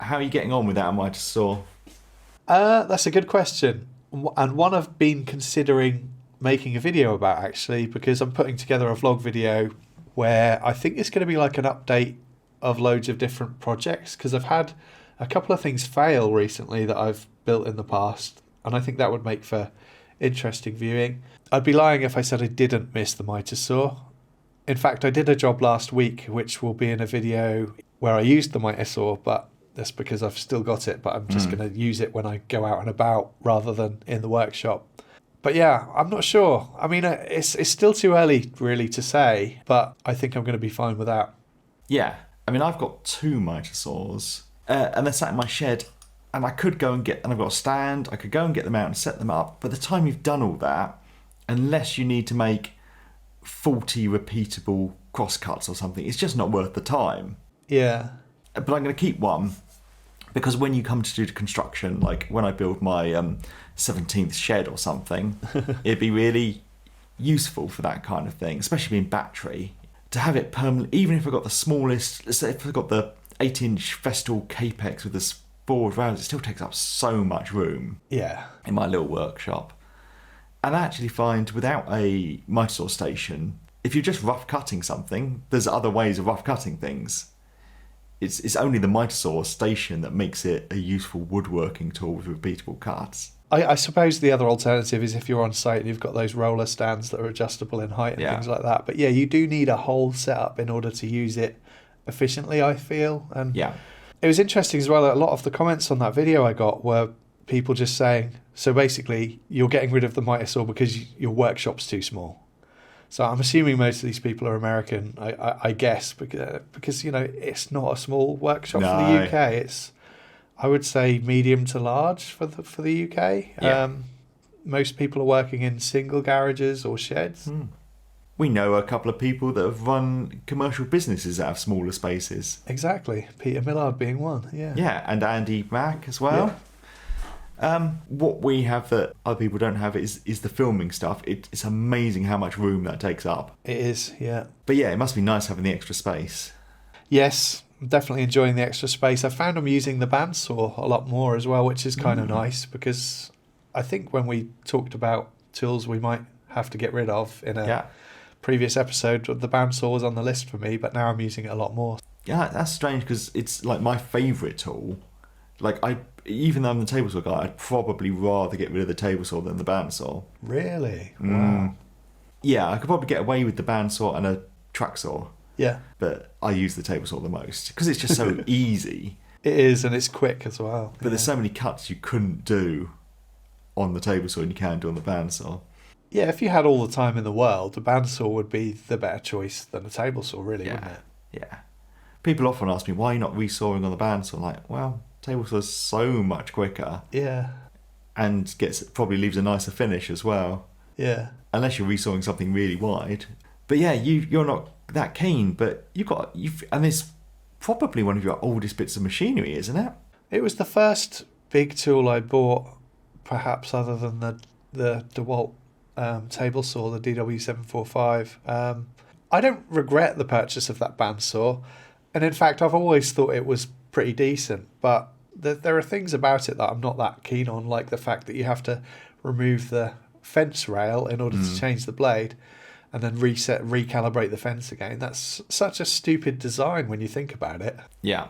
How are you getting on with that mitre saw? That's a good question, and one I've been considering making a video about, actually, because I'm putting together a vlog video where I think it's going to be like an update of loads of different projects, because I've had a couple of things fail recently that I've built in the past, and I think that would make for interesting viewing. I'd be lying if I said I didn't miss the mitre saw. In fact, I did a job last week which will be in a video where I used the mitre saw, but that's because I've still got it, but I'm just going to use it when I go out and about rather than in the workshop. But yeah, I'm not sure. I mean, it's still too early really to say, but I think I'm going to be fine with that. Yeah, I mean, I've got 2 mitre saws, and they're sat in my shed, and I could go and and I've got a stand, I could go and get them out and set them up. By the time you've done all that, unless you need to make 40 repeatable crosscuts or something, it's just not worth the time. Yeah. But I'm going to keep one, because when you come to do the construction, like when I build my 17th shed or something, it'd be really useful for that kind of thing, especially being battery, to have it permanent. Even if I've got the smallest, let's say if I've got the 8-inch Festal Capex with the forward rounds, it still takes up so much room. Yeah. In my little workshop. And I actually find without a mitre saw station, if you're just rough cutting something, there's other ways of rough cutting things. It's only the mitre saw station that makes it a useful woodworking tool with repeatable cuts. I suppose the other alternative is if you're on site and you've got those roller stands that are adjustable in height and things like that. But yeah, you do need a whole setup in order to use it efficiently, I feel. And yeah, it was interesting as well. A lot of the comments on that video I got were people just saying, so basically you're getting rid of the mitre saw because your workshop's too small. So I'm assuming most of these people are American, I guess, because you know, it's not a small workshop for the UK. It's, I would say, medium to large for the UK. Yeah. Most people are working in single garages or sheds. We know a couple of people that have run commercial businesses out of smaller spaces. Exactly. Peter Millard being one, yeah. Yeah, and Andy Mack as well. Yeah. What we have that other people don't have is the filming stuff. It's amazing how much room that takes up. It is, yeah. But yeah, it must be nice having the extra space. Yes, I'm definitely enjoying the extra space. I found I'm using the bandsaw a lot more as well, which is kind of nice, because I think when we talked about tools we might have to get rid of in a previous episode, the bandsaw was on the list for me, but now I'm using it a lot more. Yeah, that's strange, because it's like my favourite tool. Like, even though I'm the table saw guy, I'd probably rather get rid of the table saw than the bandsaw. Really? Wow. Yeah, I could probably get away with the bandsaw and a track saw. Yeah. But I use the table saw the most, because it's just so easy. It is, and it's quick as well. But there's so many cuts you couldn't do on the table saw and you can do on the bandsaw. Yeah, if you had all the time in the world, the bandsaw would be the better choice than a table saw, really, wouldn't it? Yeah. People often ask me, why are you not resawing on the bandsaw? I'm like, well, table saw is so much quicker. Yeah. And probably leaves a nicer finish as well. Yeah. Unless you're resawing something really wide. But yeah, you're not that keen, but and it's probably one of your oldest bits of machinery, isn't it? It was the first big tool I bought, perhaps other than the DeWalt table saw, the DW745. I don't regret the purchase of that bandsaw, and in fact I've always thought it was pretty decent, but there are things about it that I'm not that keen on, like the fact that you have to remove the fence rail in order to change the blade and then recalibrate the fence again. That's such a stupid design when you think about it. Yeah.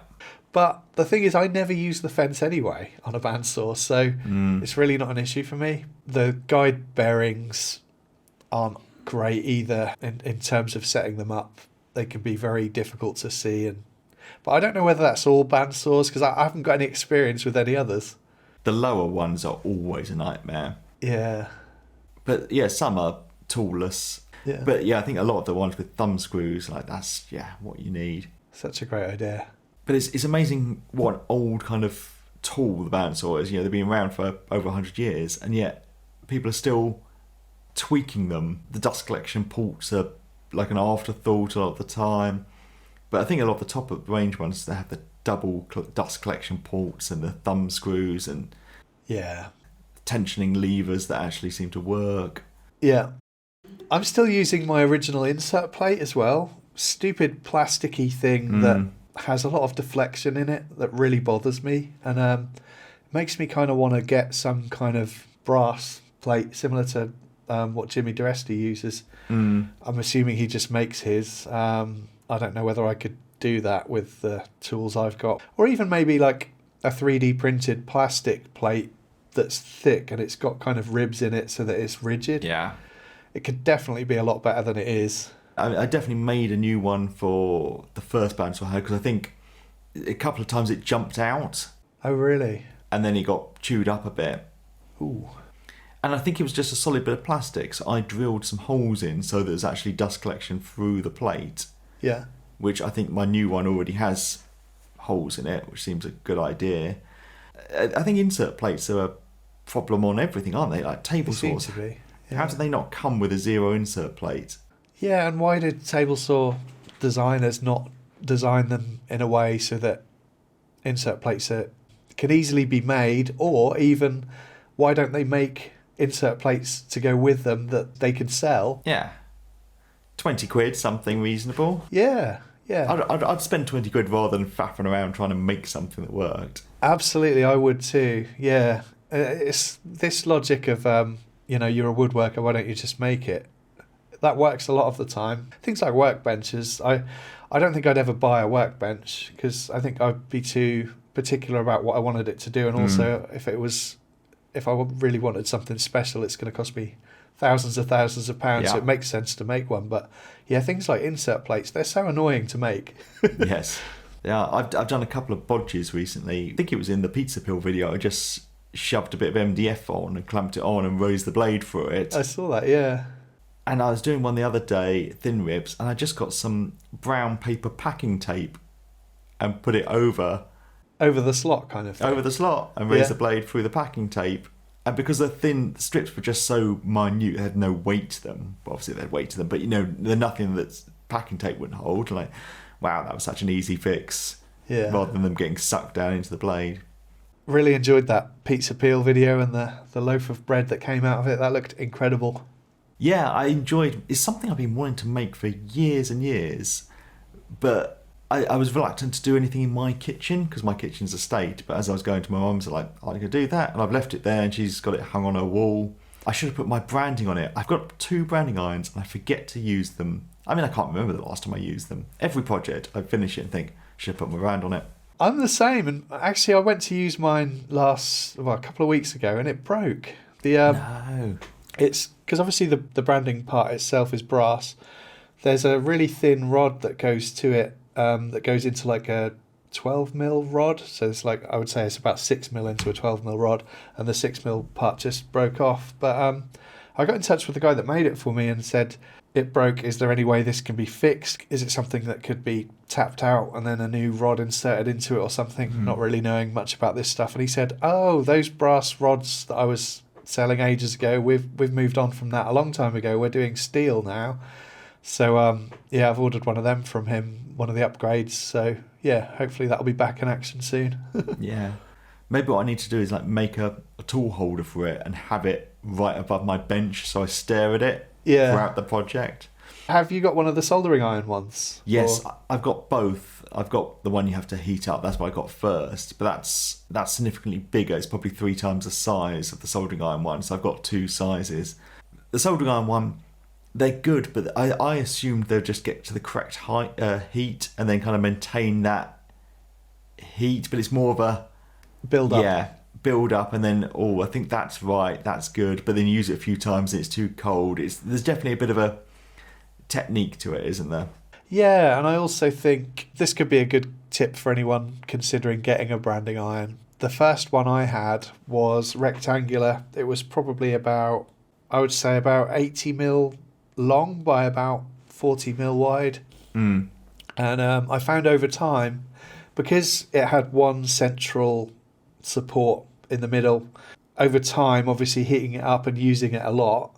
But the thing is, I never use the fence anyway on a bandsaw, so it's really not an issue for me. The guide bearings aren't great either in terms of setting them up. They can be very difficult to see, but I don't know whether that's all bandsaws, because I haven't got any experience with any others. The lower ones are always a nightmare. Yeah. But yeah, some are toolless. Yeah. But yeah, I think a lot of the ones with thumb screws, like that's what you need. Such a great idea. But it's amazing what an old kind of tool the bandsaw is. They've been around for over 100 years, and yet people are still tweaking them. The dust collection ports are like an afterthought a lot of the time. But I think a lot of the top of the range ones, they have the double dust collection ports and the thumb screws and tensioning levers that actually seem to work. Yeah. I'm still using my original insert plate as well. Stupid plasticky thing that has a lot of deflection in it that really bothers me, and makes me kind of want to get some kind of brass plate similar to what Jimmy DeResti uses. I'm assuming he just makes his. I don't know whether I could do that with the tools I've got, or even maybe like a 3D printed plastic plate that's thick and it's got kind of ribs in it so that it's rigid. Yeah. It could definitely be a lot better than it is. I definitely made a new one for the first Banter I had, because I think a couple of times it jumped out. Oh, really? And then it got chewed up a bit. Ooh. And I think it was just a solid bit of plastic, so I drilled some holes in so there's actually dust collection through the plate. Yeah. Which I think my new one already has holes in it, which seems a good idea. I think insert plates are a problem on everything, aren't they? Like table They saws. seem to be. Yeah. How do they not come with a zero insert plate? Yeah, and why did table saw designers not design them in a way so that insert plates can easily be made, or even why don't they make insert plates to go with them that they can sell? Yeah. 20 quid, something reasonable. Yeah, yeah. I'd spend 20 quid rather than faffing around trying to make something that worked. Absolutely, I would too. Yeah. It's this logic of, you're a woodworker, why don't you just make it? That works a lot of the time. Things like workbenches, I don't think I'd ever buy a workbench because I think I'd be too particular about what I wanted it to do, and also if I really wanted something special, it's going to cost me thousands of pounds, so it makes sense to make one. But yeah, things like insert plates, they're so annoying to make. Yes. Yeah, I've done a couple of bodges recently. I think it was in the pizza peel video. I just shoved a bit of MDF on and clamped it on and raised the blade through it. I saw that, yeah. And I was doing one the other day, thin ribs, and I just got some brown paper packing tape and put it over the slot kind of thing. Over the slot and raised the blade through the packing tape. And because the thin strips were just so minute, they had no weight to them. Well, obviously they had weight to them, but they're nothing that packing tape wouldn't hold. Like, wow, that was such an easy fix. Yeah. Rather than them getting sucked down into the blade. Really enjoyed that pizza peel video and the loaf of bread that came out of it. That looked incredible. Yeah, I enjoyed. It's something I've been wanting to make for years and years, but I was reluctant to do anything in my kitchen because my kitchen's a state. But as I was going to my mum's, I could do that, and I've left it there, and she's got it hung on her wall. I should have put my branding on it. I've got 2 branding irons, and I forget to use them. I mean, I can't remember the last time I used them. Every project, I finish it and think, should have put my brand on it. I'm the same, and actually, I went to use mine a couple of weeks ago, and it broke. No. It's because obviously the branding part itself is brass. There's a really thin rod that goes to it. That goes into like a 12mm rod, so it's like, I would say it's about 6mm into a 12mm rod, and the 6mm part just broke off. But I got in touch with the guy that made it for me and said, it broke, is there any way this can be fixed? Is it something that could be tapped out and then a new rod inserted into it or something? Not really knowing much about this stuff. And he said, oh, those brass rods that I was selling ages ago, we've moved on from that a long time ago, we're doing steel now. So I've ordered one of them from him, one of the upgrades. So yeah, hopefully that'll be back in action soon. Yeah, maybe what I need to do is like make a tool holder for it and have it right above my bench so I stare at it throughout the project. Have you got one of the soldering iron ones? Yes, I've got both. I've got the one you have to heat up. That's what I got first, but that's significantly bigger. It's probably 3 times the size of the soldering iron one. So I've got 2 sizes. The soldering iron one, they're good, but I assumed they'll just get to the correct heat and then kind of maintain that heat. But it's more of a build up. Yeah, build up, and then I think that's right, that's good. But then you use it a few times and it's too cold. There's definitely a bit of a technique to it, isn't there? Yeah, and I also think this could be a good tip for anyone considering getting a branding iron. The first one I had was rectangular. It was probably about 80mm long by about 40mm wide. And I found over time, because it had one central support in the middle, over time, obviously heating it up and using it a lot,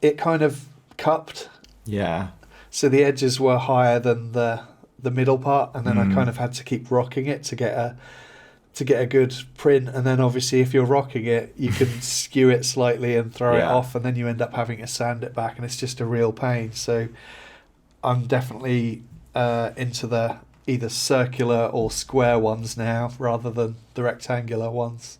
it kind of cupped. Yeah. So the edges were higher than the middle part, and then I kind of had to keep rocking it to get a good print. And then obviously if you're rocking it, you can skew it slightly and throw it off, and then you end up having to sand it back, and it's just a real pain. So I'm definitely into the either circular or square ones now rather than the rectangular ones.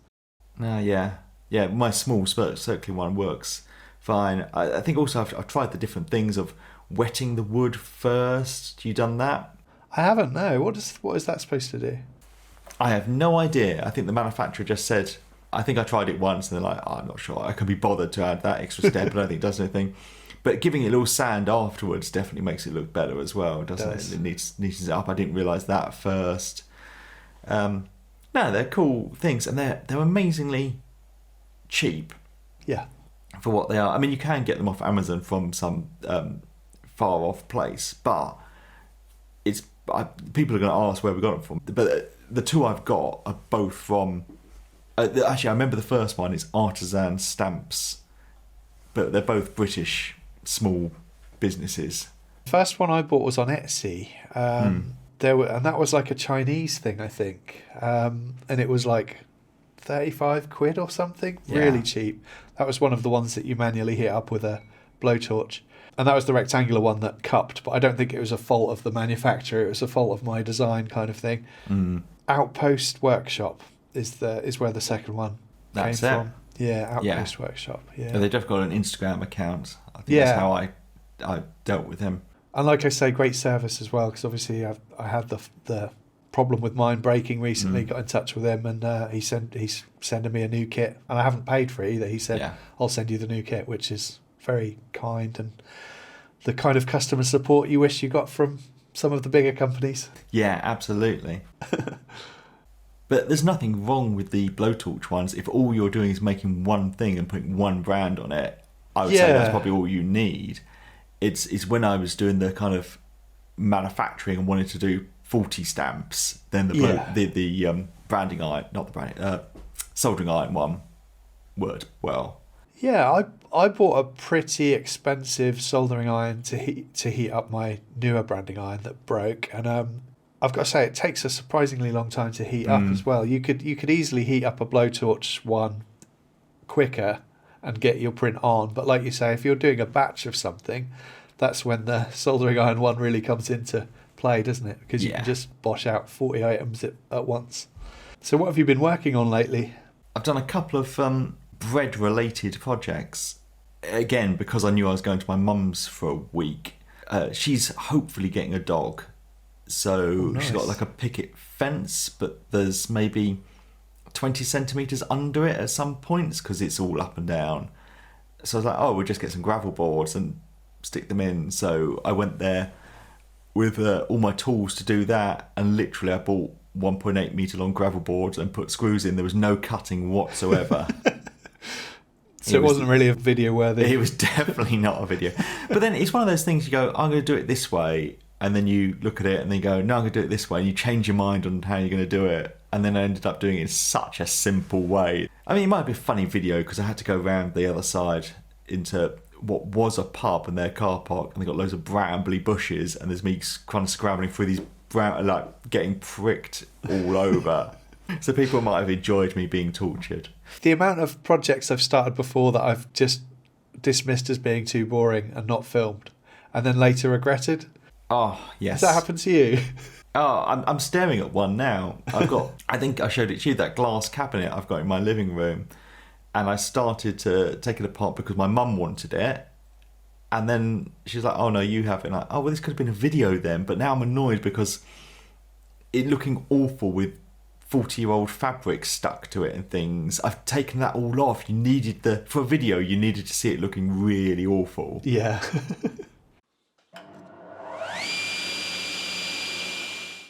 Yeah. My small circular one works fine. I think also I've tried the different things of wetting the wood first. You done that? I haven't. No. What is that supposed to do? I have no idea. I think the manufacturer just said. I think I tried it once and they're like, I'm not sure. I can be bothered to add that extra step. I don't think it does anything. But giving it a little sand afterwards definitely makes it look better as well, doesn't it? It neatens it up. I didn't realise that at first. No, they're cool things, and they're amazingly cheap. Yeah. For what they are. I mean, you can get them off Amazon from some far off place, but people are going to ask where we got them from. But the two I've got are both from. Actually, I remember the first one is Artisan Stamps, but they're both British small businesses. The first one I bought was on Etsy. And that was like a Chinese thing, I think, and it was like 35 quid or something, really cheap. That was one of the ones that you manually heat up with a blowtorch, and that was the rectangular one that cupped, but I don't think it was a fault of the manufacturer, it was a fault of my design kind of thing. Outpost Workshop is where the second one came from. Outpost Workshop. Yeah, they've got an Instagram account. I think that's how I dealt with him. And like I say, great service as well, because obviously I had the problem with mine breaking recently. Got in touch with him, and he's sending me a new kit, and I haven't paid for it either. He said, I'll send you the new kit, which is very kind and the kind of customer support you wish you got from some of the bigger companies. Yeah, absolutely. But there's nothing wrong with the blowtorch ones if all you're doing is making one thing and putting one brand on it. I would say that's probably all you need. It's when I was doing the kind of manufacturing and wanted to do 40 stamps, then the branding iron, not the branding, soldering iron one worked well. Yeah, I bought a pretty expensive soldering iron to heat up my newer branding iron that broke, and I've got to say it takes a surprisingly long time to heat up as well. You could easily heat up a blowtorch one quicker and get your print on, but like you say, if you're doing a batch of something, that's when the soldering iron one really comes into play, doesn't it? Because you can just bosh out 40 items at once. So what have you been working on lately? I've done a couple of bread related projects, again because I knew I was going to my mum's for a week. She's hopefully getting a dog, so she's got like a picket fence, but there's maybe 20 centimetres under it at some points because it's all up and down. So I was like, we'll just get some gravel boards and stick them in. So I went there with all my tools to do that, and literally I bought 1.8 metre long gravel boards and put screws in. There was no cutting whatsoever. So it wasn't really a video worthy. It was definitely not a video. But then it's one of those things, you go, I'm going to do it this way, and then you look at it and then you go, no, I'm going to do it this way, and you change your mind on how you're going to do it. And then I ended up doing it in such a simple way. I mean, it might be a funny video because I had to go around the other side into what was a pub and their car park, and they got loads of brambly bushes, and there's me kind of scrabbling through these like getting pricked all over. So people might have enjoyed me being tortured. The amount of projects I've started before that I've just dismissed as being too boring and not filmed, and then later regretted. Oh, yes. Has that happened to you? I'm staring at one now. I've got, I think I showed it to you, that glass cabinet I've got in my living room. And I started to take it apart because my mum wanted it. And then she's like, oh no, you have it. And well, this could have been a video then. But now I'm annoyed because it looking awful with 40-year-old fabric stuck to it and things. I've taken that all off. For a video, you needed to see it looking really awful. Yeah.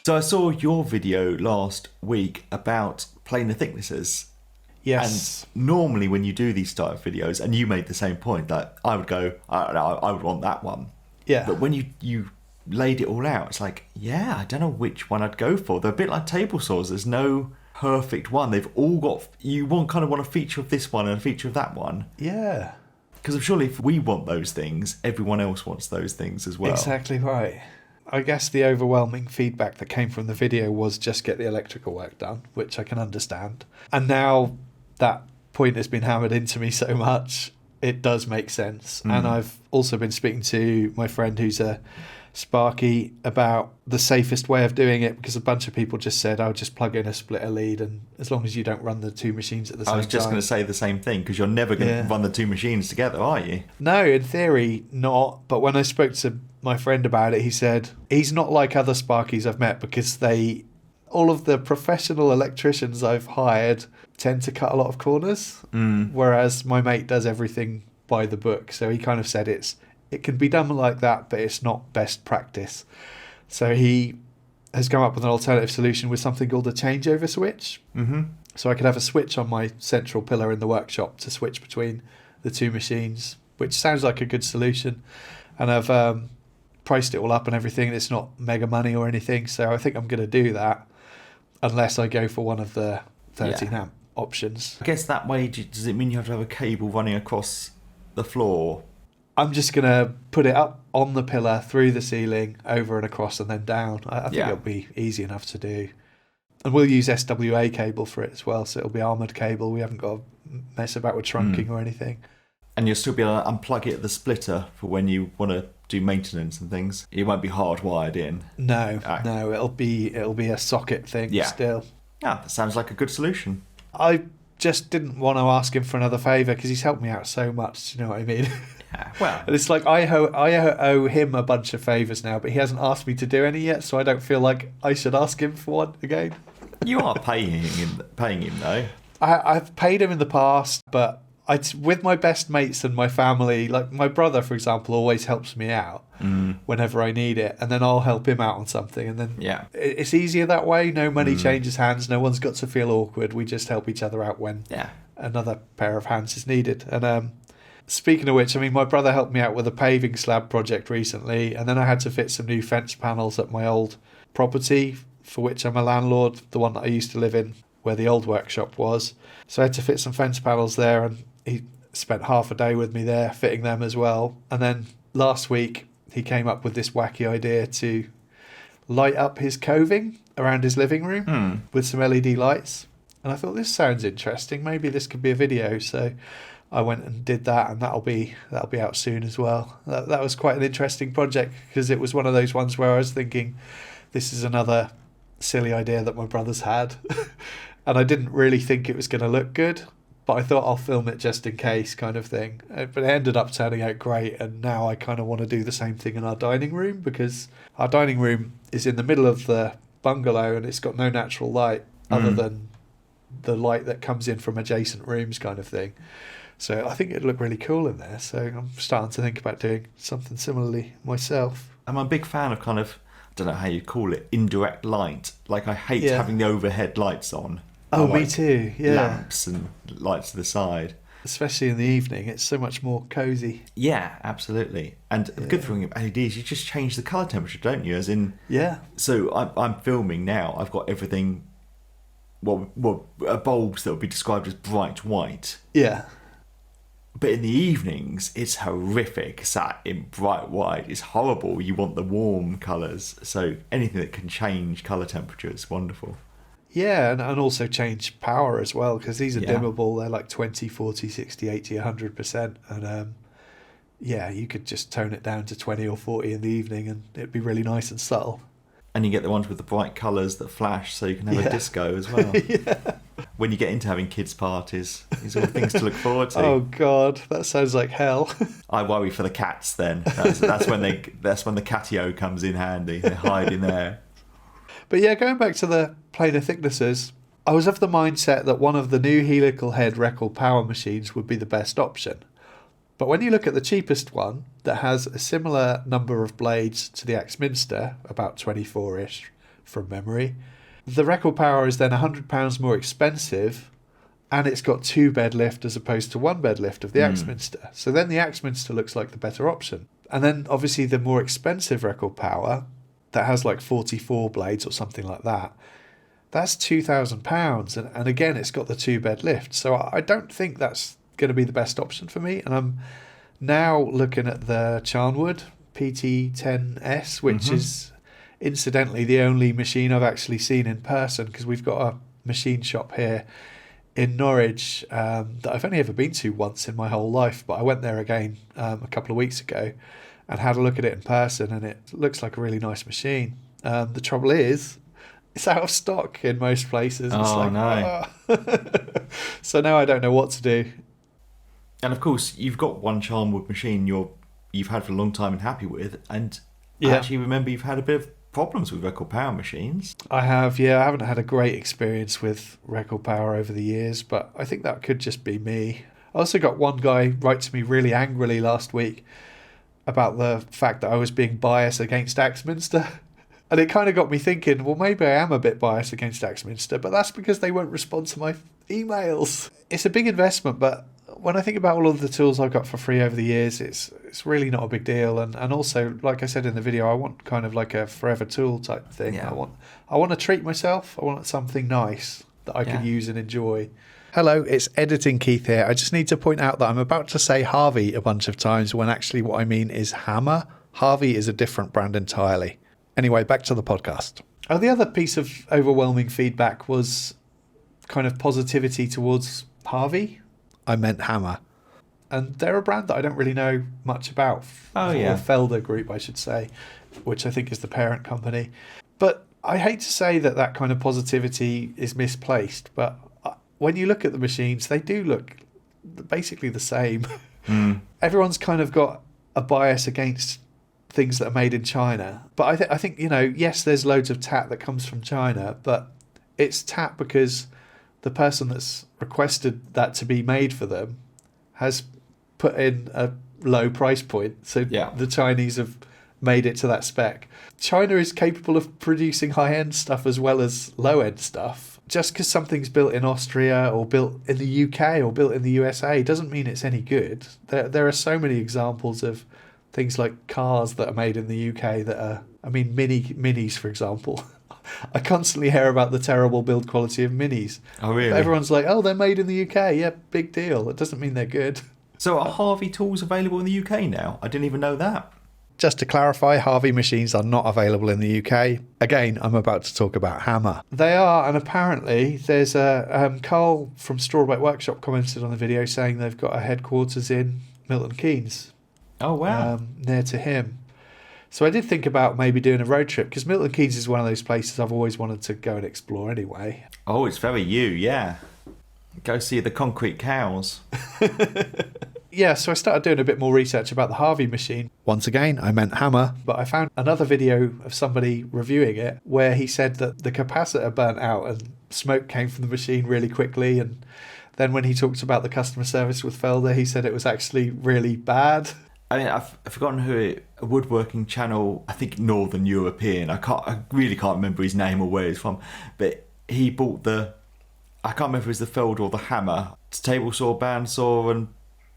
So I saw your video last week about planar thicknesses. Yes. And normally when you do these style of videos, and you made the same point, that I would go, I would want that one. Yeah. But when you laid it all out, it's like, I don't know which one I'd go for. They're a bit like table saws. There's no perfect one. They've all got, kind of want a feature of this one and a feature of that one. Yeah. Because surely if we want those things, everyone else wants those things as well. Exactly right. I guess the overwhelming feedback that came from the video was just get the electrical work done, which I can understand. And now that point has been hammered into me so much, it does make sense. And I've also been speaking to my friend who's a Sparky about the safest way of doing it, because a bunch of people just said, "I'll just plug in a splitter lead, and as long as you don't run the two machines at the same time." I was just going to say the same thing, because you're never going to run the two machines together, are you? No, in theory, not. But when I spoke to my friend about it, he said he's not like other Sparkies I've met, because all of the professional electricians I've hired tend to cut a lot of corners, whereas my mate does everything by the book. So he kind of said it can be done like that, but it's not best practice. So he has come up with an alternative solution with something called a changeover switch. Mm-hmm. So I could have a switch on my central pillar in the workshop to switch between the two machines, which sounds like a good solution. And I've priced it all up and everything. It's not mega money or anything, so I think I'm going to do that, unless I go for one of the 13 amp options. I guess that way, does it mean you have to have a cable running across the floor? I'm just going to put it up on the pillar, through the ceiling, over and across, and then down. I think it'll be easy enough to do. And we'll use SWA cable for it as well, so it'll be armoured cable. We haven't got to mess about with trunking or anything. And you'll still be able to unplug it at the splitter for when you want to do maintenance and things. It won't be hardwired in. No, it'll be a socket thing still. Yeah, that sounds like a good solution. I just didn't want to ask him for another favour, because he's helped me out so much, do you know what I mean? Yeah, well... And it's like I owe him a bunch of favours now, but he hasn't asked me to do any yet, so I don't feel like I should ask him for one again. You are paying him though. I've paid him in the past, but with my best mates and my family, like my brother, for example, always helps me out whenever I need it, and then I'll help him out on something, and then it's easier that way. No money changes hands. No one's got to feel awkward. We just help each other out when another pair of hands is needed. And speaking of which, I mean, my brother helped me out with a paving slab project recently, and then I had to fit some new fence panels at my old property, for which I'm a landlord, the one that I used to live in, where the old workshop was. So I had to fit some fence panels there, and he spent half a day with me there fitting them as well. And then last week he came up with this wacky idea to light up his coving around his living room with some LED lights. And I thought, this sounds interesting. Maybe this could be a video. So I went and did that, and that'll be out soon as well. That was quite an interesting project, because it was one of those ones where I was thinking, this is another silly idea that my brother's had. And I didn't really think it was going to look good, but I thought I'll film it just in case, kind of thing. But it ended up turning out great, and now I kind of want to do the same thing in our dining room, because our dining room is in the middle of the bungalow and it's got no natural light other than the light that comes in from adjacent rooms, kind of thing. So I think it'd look really cool in there. So I'm starting to think about doing something similarly myself. I'm a big fan of kind of, I don't know how you call it, indirect light. Like, I hate having the overhead lights on. Oh, me too, yeah. Lamps and lights to the side. Especially in the evening, it's so much more cosy. Yeah, absolutely. And the good thing about LEDs, you just change the colour temperature, don't you? As in... Yeah. So I'm filming now, I've got everything... bulbs that would be described as bright white. Yeah. But in the evenings, it's horrific. Sat in bright white, it's horrible. You want the warm colours. So anything that can change colour temperature is wonderful. Yeah, and also change power as well, because these are dimmable. They're like 20, 40, 60, 80, 100%. And you could just tone it down to 20 or 40 in the evening, and it'd be really nice and subtle. And you get the ones with the bright colours that flash, so you can have a disco as well. When you get into having kids' parties, these are all things to look forward to. Oh God, that sounds like hell. I worry for the cats then. That's when the catio comes in handy. They hide in there. But yeah, going back to the planar thicknesses, I was of the mindset that one of the new helical head record power machines would be the best option. But when you look at the cheapest one, that has a similar number of blades to the Axminster, about 24-ish from memory, the record power is then £100 more expensive, and it's got 2-bed lift as opposed to 1-bed lift of the Axminster. So then the Axminster looks like the better option. And then obviously the more expensive record power, that has like 44 blades or something like that, that's £2,000. And again, it's got the 2-bed lift. So I don't think that's going to be the best option for me. And I'm now looking at the Hardwood PT10S, which is incidentally the only machine I've actually seen in person, because we've got a machine shop here in Norwich that I've only ever been to once in my whole life, but I went there again a couple of weeks ago, and had a look at it in person, and it looks like a really nice machine. The trouble is, it's out of stock in most places. It's Oh, like, no. oh. So now I don't know what to do. And of course, you've got one Charmwood machine you've had for a long time and happy with, and I Yeah. actually remember you've had a bit of problems with record power machines. I have, yeah. I haven't had a great experience with record power over the years, but I think that could just be me. I also got one guy write to me really angrily last week about the fact that I was being biased against Axminster. And it kind of got me thinking, well, maybe I am a bit biased against Axminster, but that's because they won't respond to my emails. It's a big investment, but when I think about all of the tools I've got for free over the years, it's really not a big deal. And also, like I said in the video, I want kind of like a forever tool type thing. Yeah. I want to treat myself. I want something nice that I can Yeah. use and enjoy. Hello, it's Editing Keith here. I just need to point out that I'm about to say Harvey a bunch of times when actually what I mean is Hammer. Harvey is a different brand entirely. Anyway, back to the podcast. Oh, the other piece of overwhelming feedback was kind of positivity towards Harvey. I meant Hammer. And they're a brand that I don't really know much about. Oh, Or yeah. Felder Group, I should say, which I think is the parent company. But I hate to say that kind of positivity is misplaced, but when you look at the machines, they do look basically the same. Everyone's kind of got a bias against things that are made in China. But I think, yes, there's loads of tat that comes from China, but it's tat because the person that's requested that to be made for them has put in a low price point. So Yeah. the Chinese have made it to that spec. China is capable of producing high-end stuff as well as low-end stuff. Just because something's built in Austria or built in the UK or built in the USA doesn't mean it's any good. There are so many examples of things like cars that are made in the UK that are, minis, for example. I constantly hear about the terrible build quality of minis. Oh, really? But everyone's like, oh, they're made in the UK. Yeah, big deal. It doesn't mean they're good. So are Harvey tools available in the UK now? I didn't even know that. Just to clarify, Harvey machines are not available in the UK. Again, I'm about to talk about Hammer. They are, and apparently there's Carl from Strawberry Workshop commented on the video saying they've got a headquarters in Milton Keynes. Oh, wow. Near to him. So I did think about maybe doing a road trip, because Milton Keynes is one of those places I've always wanted to go and explore anyway. Oh, it's very you, yeah. Go see the concrete cows. Yeah, so I started doing a bit more research about the Harvey machine. Once again, I meant Hammer, but I found another video of somebody reviewing it where he said that the capacitor burnt out and smoke came from the machine really quickly. And then when he talked about the customer service with Felder, he said it was actually really bad. I mean, I've forgotten a woodworking channel, I think Northern European. I really can't remember his name or where he's from, but he bought I can't remember if it was the Felder or the Hammer, table saw, bandsaw, and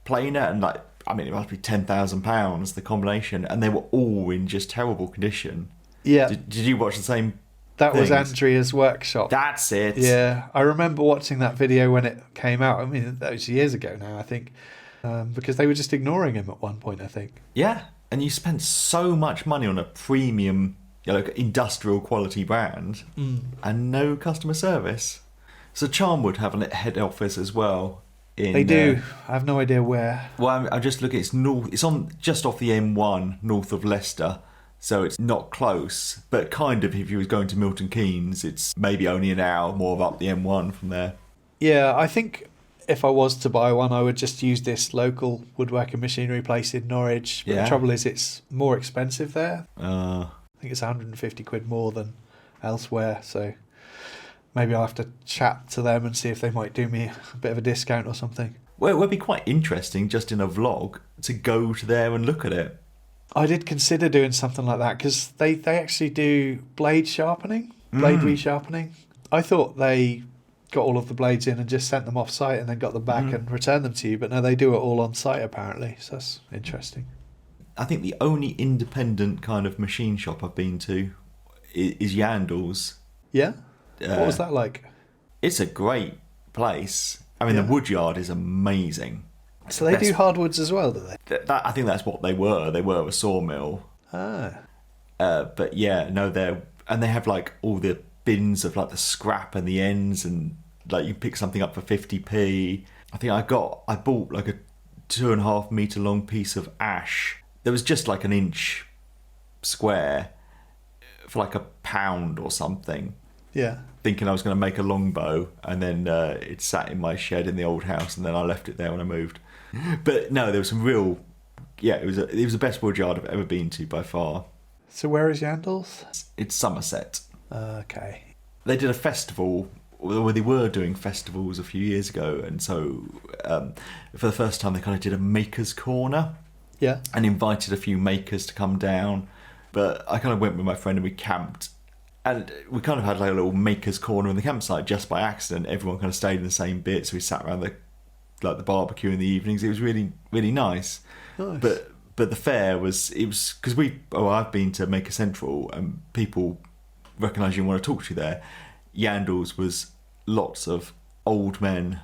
planer, and it must be £10,000 the combination, and they were all in just terrible condition. Yeah, Did you watch the same? that was things? Andrea's workshop. That's it. Yeah, I remember watching that video when it came out. I mean, that was years ago now, I think, because they were just ignoring him at one point, I think. Yeah, and you spent so much money on a premium, industrial quality brand, and no customer service. So Charmwood have a head office as well. They do. I have no idea where. Well, I'm just looking. It's north. It's on just off the M1, north of Leicester. So it's not close, but kind of. If you was going to Milton Keynes, it's maybe only an hour more up the M1 from there. Yeah, I think if I was to buy one, I would just use this local woodworking machinery place in Norwich. But Yeah. the trouble is, it's more expensive there. Uh, I think it's 150 quid more than elsewhere. So maybe I'll have to chat to them and see if they might do me a bit of a discount or something. well, it would be quite interesting, just in a vlog, to go to there and look at it. I did consider doing something like that because they actually do blade sharpening, blade resharpening. I thought they got all of the blades in and just sent them off site and then got them back and returned them to you, but no, they do it all on site apparently, so that's interesting. I think the only independent kind of machine shop I've been to is Yandles. Yeah? What was that like? It's a great place. I mean, Yeah. the Woodyard is amazing. So they do hardwoods as well, do they? I think that's what they were. They were a sawmill. Ah. But yeah, no, they have like all the bins of like the scrap and the ends, and like you pick something up for 50p. I think I bought like a 2.5 meter long piece of ash there was just like an inch square for like £1 or something. Yeah. Thinking I was going to make a longbow, and then it sat in my shed in the old house, and then I left it there when I moved. But no, there was some real, it was the best woodyard I've ever been to by far. So where is Yandles? It's Somerset. Okay. They did a festival, or they were doing festivals a few years ago, and so for the first time they kind of did a maker's corner. Yeah. And invited a few makers to come down. But I kind of went with my friend and we camped. And we kind of had like a little maker's corner in the campsite just by accident. Everyone kind of stayed in the same bit, so we sat around the barbecue in the evenings. It was really, really nice. Nice. But the fair was because I've been to Maker Central and people recognise you and want to talk to you there. Yandles was lots of old men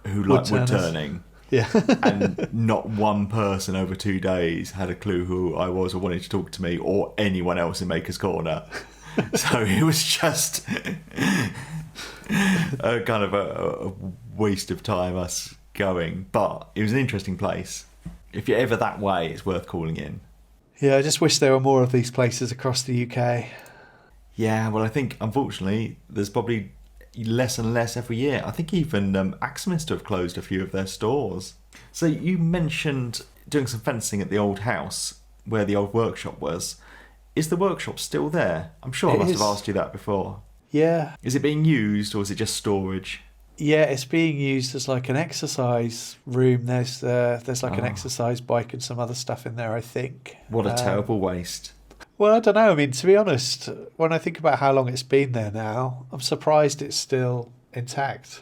who like wood turning. Yeah. And not one person over 2 days had a clue who I was or wanted to talk to me or anyone else in Maker's Corner. So it was just a kind of a waste of time us going. But it was an interesting place. If you're ever that way, it's worth calling in. Yeah, I just wish there were more of these places across the UK. Yeah, well, I think, unfortunately, there's probably less and less every year. I think even Axminster have closed a few of their stores. So you mentioned doing some fencing at the old house where the old workshop was. Is the workshop still there? I'm sure I must have asked you that before. Yeah. Is it being used or is it just storage? Yeah, it's being used as like an exercise room. There's like an exercise bike and some other stuff in there, I think. What a terrible waste. Well, I don't know. I mean, to be honest, when I think about how long it's been there now, I'm surprised it's still intact.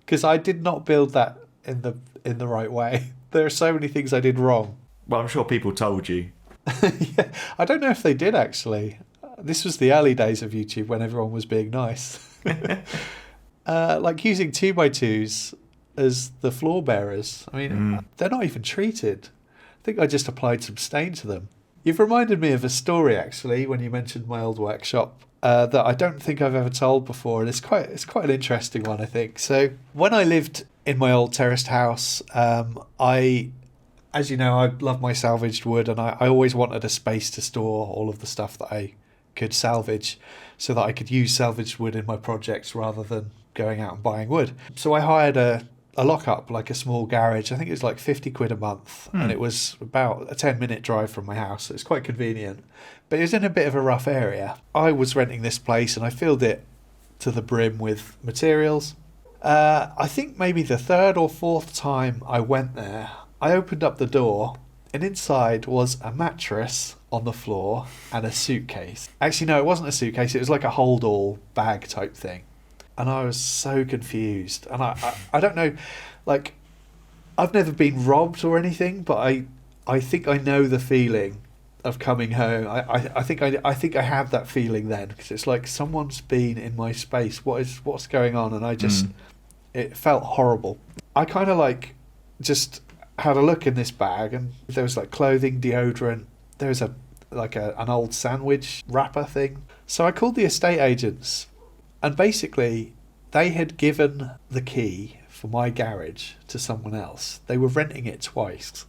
Because I did not build that in the right way. There are so many things I did wrong. Well, I'm sure people told you. Yeah, I don't know if they did, actually. This was the early days of YouTube when everyone was being nice. Like using 2x2s as the floor bearers. I mean, they're not even treated. I think I just applied some stain to them. You've reminded me of a story, actually, when you mentioned my old workshop, that I don't think I've ever told before, and it's quite an interesting one, I think. So when I lived in my old terraced house, as you know, I love my salvaged wood, and I always wanted a space to store all of the stuff that I could salvage so that I could use salvaged wood in my projects rather than going out and buying wood. So I hired a lock-up, like a small garage. I think it was like 50 quid a month, and it was about a 10-minute drive from my house. So it's quite convenient. But it was in a bit of a rough area. I was renting this place, and I filled it to the brim with materials. I think maybe the third or fourth time I went there, I opened up the door, and inside was a mattress on the floor and a suitcase. Actually, no, it wasn't a suitcase. It was like a hold-all bag type thing. And I was so confused. And I don't know, like, I've never been robbed or anything, but I think I know the feeling of coming home. I think I had that feeling then, because it's like someone's been in my space. What's going on? And I just, it felt horrible. I kind of like just had a look in this bag, and there was like clothing, deodorant. There was an old sandwich wrapper thing. So I called the estate agents. And basically, they had given the key for my garage to someone else. They were renting it twice.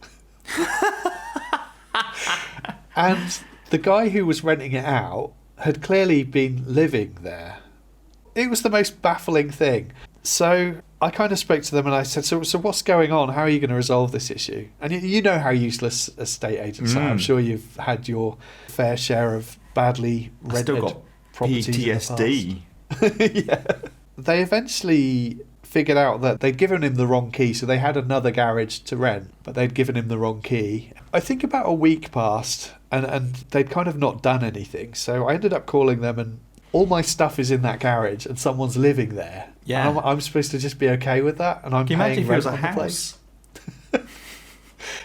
And the guy who was renting it out had clearly been living there. It was the most baffling thing. So I kind of spoke to them and I said, so what's going on? How are you going to resolve this issue? And you know how useless estate agents are. I'm sure you've had your fair share of badly rented properties. PTSD. Yeah. They eventually figured out that they'd given him the wrong key, so they had another garage to rent, but they'd given him the wrong key. I think about a week passed, and they'd kind of not done anything, so I ended up calling them, and all my stuff is in that garage, and someone's living there. Yeah. And I'm supposed to just be okay with that, and I'm paying rent on the place.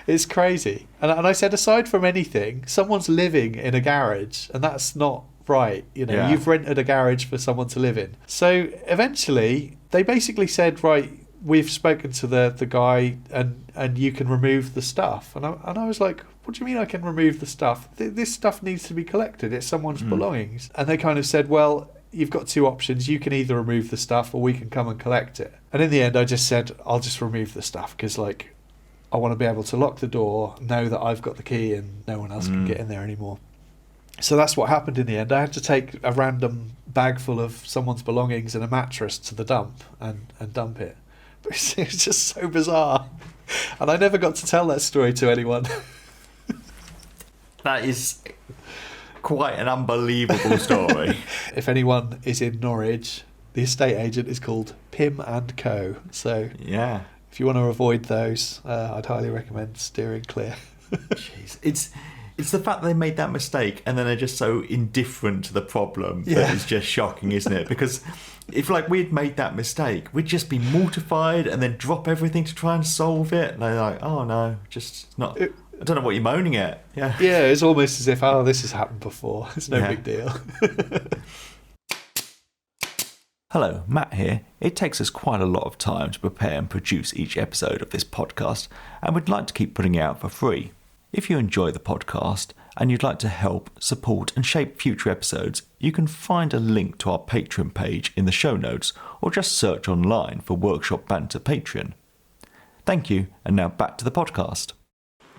It's crazy. And I said, aside from anything, someone's living in a garage, and that's not right. You've rented a garage for someone to live in. So eventually they basically said, right, we've spoken to the guy and you can remove the stuff. And I was like, what do you mean I can remove the stuff? This stuff needs to be collected. It's someone's belongings. And they kind of said, well, you've got two options. You can either remove the stuff or we can come and collect it. And in the end, I just said, I'll just remove the stuff because, like, I want to be able to lock the door, know that I've got the key and no one else can get in there anymore. So that's what happened in the end. I had to take a random bag full of someone's belongings and a mattress to the dump and dump it. But it's just so bizarre. And I never got to tell that story to anyone. That is quite an unbelievable story. If anyone is in Norwich, the estate agent is called Pim and Co. So yeah, if you want to avoid those, I'd highly recommend steering clear. Jeez. It's the fact that they made that mistake and then they're just so indifferent to the problem that is just shocking, isn't it? Because if like we'd made that mistake, we'd just be mortified and then drop everything to try and solve it. And they're like, oh no, just not. I don't know what you're moaning at. Yeah, it's almost as if, this has happened before. It's no big deal. Hello, Matt here. It takes us quite a lot of time to prepare and produce each episode of this podcast, and we'd like to keep putting it out for free. If you enjoy the podcast and you'd like to help, support and shape future episodes, you can find a link to our Patreon page in the show notes or just search online for Workshop Banter Patreon. Thank you, and now back to the podcast.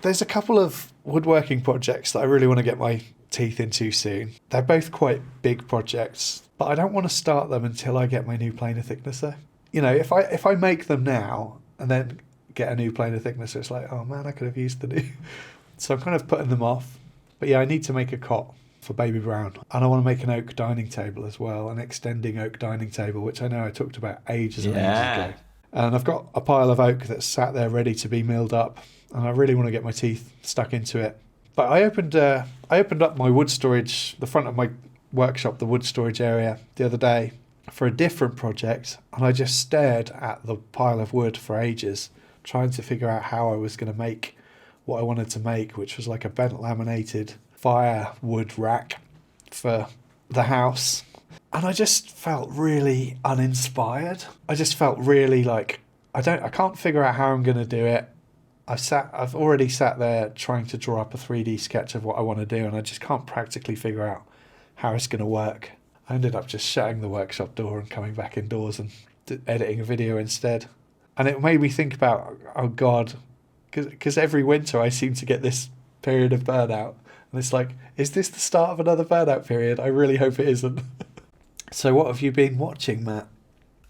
There's a couple of woodworking projects that I really want to get my teeth into soon. They're both quite big projects, but I don't want to start them until I get my new planer thicknesser. You know, if I make them now and then get a new planer thicknesser, it's like, oh man, I could have used the new. So I'm kind of putting them off. But yeah, I need to make a cot for Baby Brown. And I want to make an oak dining table as well, an extending oak dining table, which I know I talked about ages and ages ago. And I've got a pile of oak that's sat there ready to be milled up, and I really want to get my teeth stuck into it. But I opened up my wood storage, the front of my workshop, the wood storage area, the other day for a different project, and I just stared at the pile of wood for ages, trying to figure out how I was going to make what I wanted to make, which was like a bent laminated firewood rack for the house. And I just felt really uninspired. I just felt really like I can't figure out how I'm going to do it. I've already sat there trying to draw up a 3D sketch of what I want to do, and I just can't practically figure out how it's going to work. I ended up just shutting the workshop door and coming back indoors and editing a video instead. And it made me think about, oh God, because every winter I seem to get this period of burnout. And it's like, is this the start of another burnout period? I really hope it isn't. So what have you been watching, Matt?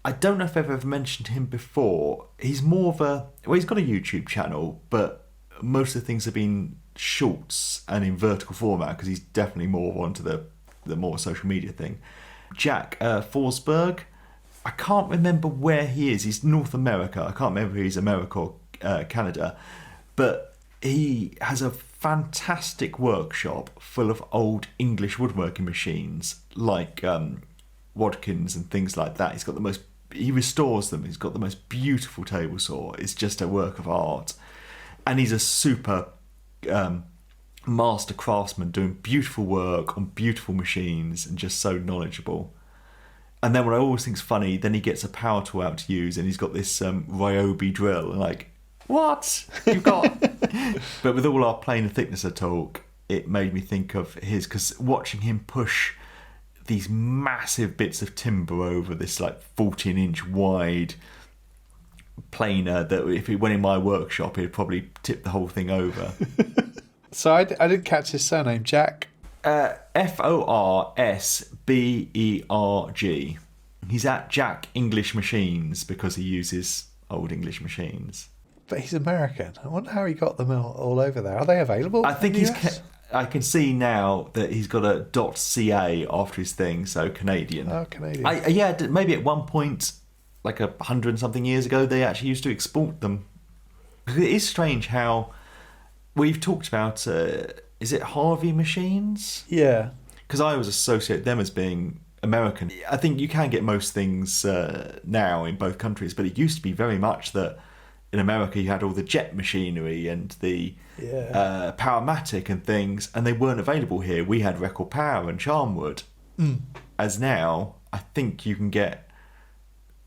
I don't know if I've ever mentioned him before. He's more of he's got a YouTube channel, but most of the things have been shorts and in vertical format because he's definitely more onto the more social media thing. Jack Forsberg, I can't remember where he is. He's North America. I can't remember if he's America or Canada, but he has a fantastic workshop full of old English woodworking machines like Wadkins and things like that. He restores them. He's got the most beautiful table saw. It's just a work of art, and he's a super master craftsman doing beautiful work on beautiful machines and just so knowledgeable. And then what I always think's funny, then he gets a power tool out to use, and he's got this Ryobi drill, and like, what you've got? But with all our planer thicknesser talk, it made me think of his, because watching him push these massive bits of timber over this like 14-inch wide planer that if it went in my workshop, it'd probably tip the whole thing over. So I didn't catch his surname, Jack. Forsberg. He's at Jack English Machines because he uses old English machines. But he's American. I wonder how he got them all over there. Are they available? I think I can see now that he's got a .ca after his thing, so Canadian. Oh, Canadian. Maybe at one point, like 100 and something years ago, they actually used to export them. It is strange how we've talked about. Is it Harvey machines? Yeah. Because I always associate them as being American. I think you can get most things now in both countries, but it used to be very much that in America you had all the jet machinery and the Powermatic and things, and they weren't available here. We had Record Power and Charmwood. As now, I think you can get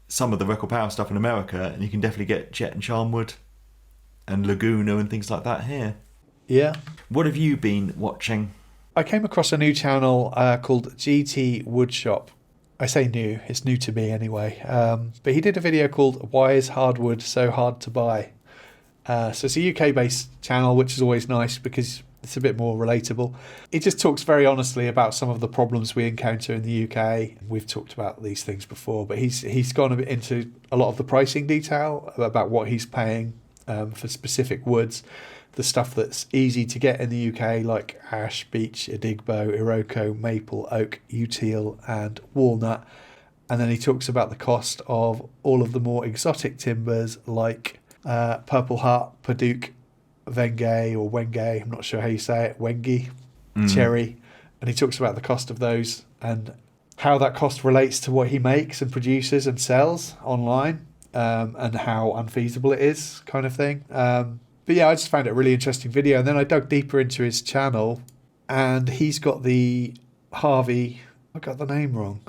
some of the Record Power stuff in America, and you can definitely get Jet and Charmwood and Laguna and things like that here. Yeah. What have you been watching? I came across a new channel called GT Woodshop. I say new, it's new to me anyway. But he did a video called Why is Hardwood So Hard to Buy? So it's a UK-based channel, which is always nice because it's a bit more relatable. He just talks very honestly about some of the problems we encounter in the UK. We've talked about these things before, but he's gone a bit into a lot of the pricing detail about what he's paying for specific woods, the stuff that's easy to get in the UK, like ash, beech, adigbo, iroko, maple, oak, util, and walnut. And then he talks about the cost of all of the more exotic timbers like Purple Heart, Paduk, Vengay or Wengay, I'm not sure how you say it, Wengi, Cherry. And he talks about the cost of those and how that cost relates to what he makes and produces and sells online, and how unfeasible it is, kind of thing. But yeah, I just found it a really interesting video. And then I dug deeper into his channel, and he's got the Harvey, I got the name wrong.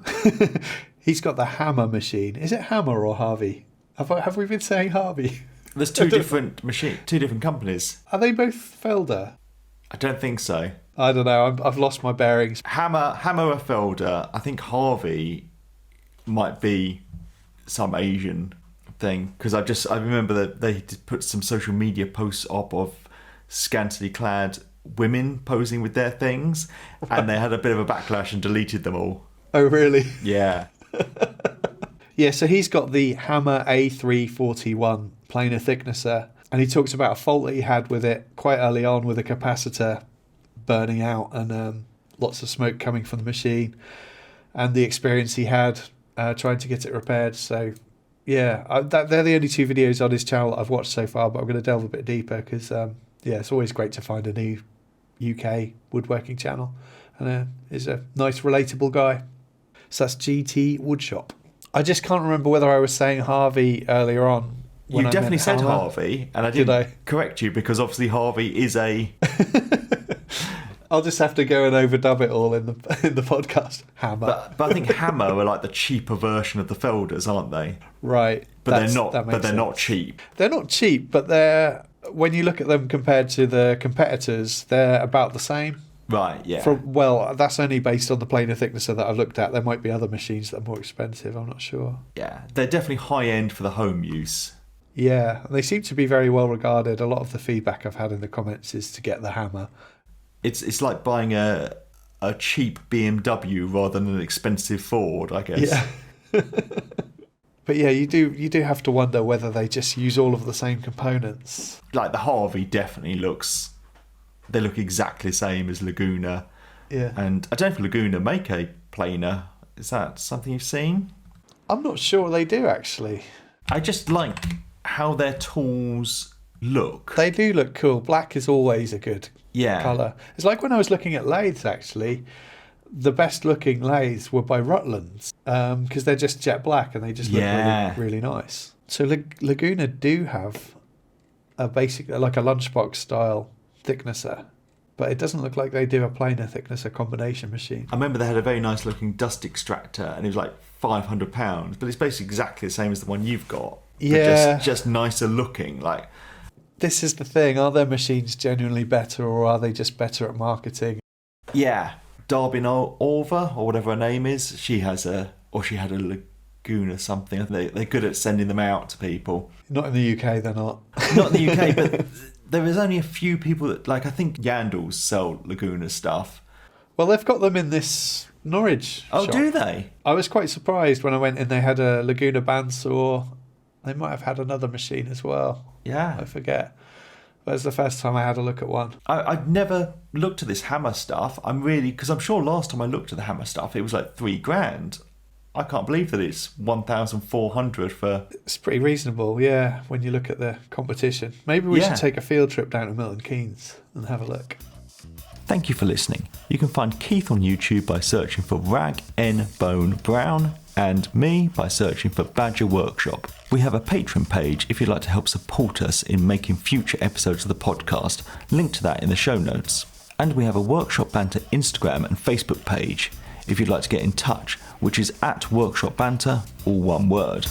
He's got the hammer machine. Is it Hammer or Harvey? Have we been saying Harvey? There's two different companies. Are they both Felder? I don't think so. I don't know. I've lost my bearings. Hammer are Felder. I think Harvey might be some Asian thing, because I remember that they put some social media posts up of scantily clad women posing with their things, and they had a bit of a backlash and deleted them all. Oh, really? Yeah. Yeah, so he's got the Hammer A341 planar thicknesser, and he talks about a fault that he had with it quite early on with a capacitor burning out and lots of smoke coming from the machine, and the experience he had trying to get it repaired. So yeah, they're the only two videos on his channel that I've watched so far, but I'm going to delve a bit deeper because it's always great to find a new UK woodworking channel, and he's a nice relatable guy. So that's GT Woodshop. I just can't remember whether I was saying Harvey earlier on. You definitely said Harvey, and I didn't correct you because obviously Harvey is a... I'll just have to go and overdub it all in the podcast. Hammer. But I think Hammer are like the cheaper version of the Felders, aren't they? Right. But they're not cheap. They're not cheap, but when you look at them compared to the competitors, they're about the same. Right, yeah. That's only based on the planar thicknesser that I've looked at. There might be other machines that are more expensive, I'm not sure. Yeah, they're definitely high-end for the home use. Yeah, and they seem to be very well regarded. A lot of the feedback I've had in the comments is to get the Hammer. It's like buying a cheap BMW rather than an expensive Ford, I guess. Yeah. But yeah, you do have to wonder whether they just use all of the same components. Like the Harvey definitely they look exactly the same as Laguna. Yeah. And I don't know if Laguna make a planer. Is that something you've seen? I'm not sure they do, actually. I just like how their tools look. They do look cool. Black is always a good colour. It's like when I was looking at lathes, actually. The best looking lathes were by Rutland's because they're just jet black and they just look really, really nice. So Laguna do have a basic, like a lunchbox style thicknesser, but it doesn't look like they do a planar thicknesser combination machine. I remember they had a very nice looking dust extractor and it was like £500, but it's basically exactly the same as the one you've got. Yeah. Just nicer looking. Like, this is the thing, are their machines genuinely better or are they just better at marketing? Yeah. Darbin Orva, or whatever her name is, she had a Laguna something. They're good at sending them out to people. Not in the UK, they're not. Not in the UK, but there is only a few people that, like, I think Yandles sell Laguna stuff. Well, they've got them in this Norwich shop. Do they? I was quite surprised when I went in. They had a Laguna bandsaw. They might have had another machine as well. Yeah. I forget. But it's the first time I had a look at one. I'd never looked at this Hammer stuff. Because I'm sure last time I looked at the Hammer stuff, it was like $3,000. I can't believe that it's 1,400 for... It's pretty reasonable, yeah, when you look at the competition. Maybe we should take a field trip down to Milton Keynes and have a look. Thank you for listening. You can find Keith on YouTube by searching for Rag N Bone Brown and me by searching for Badger Workshop. We have a Patreon page if you'd like to help support us in making future episodes of the podcast. Link to that in the show notes. And we have a Workshop Banter Instagram and Facebook page if you'd like to get in touch, which is @workshopbanter, all one word.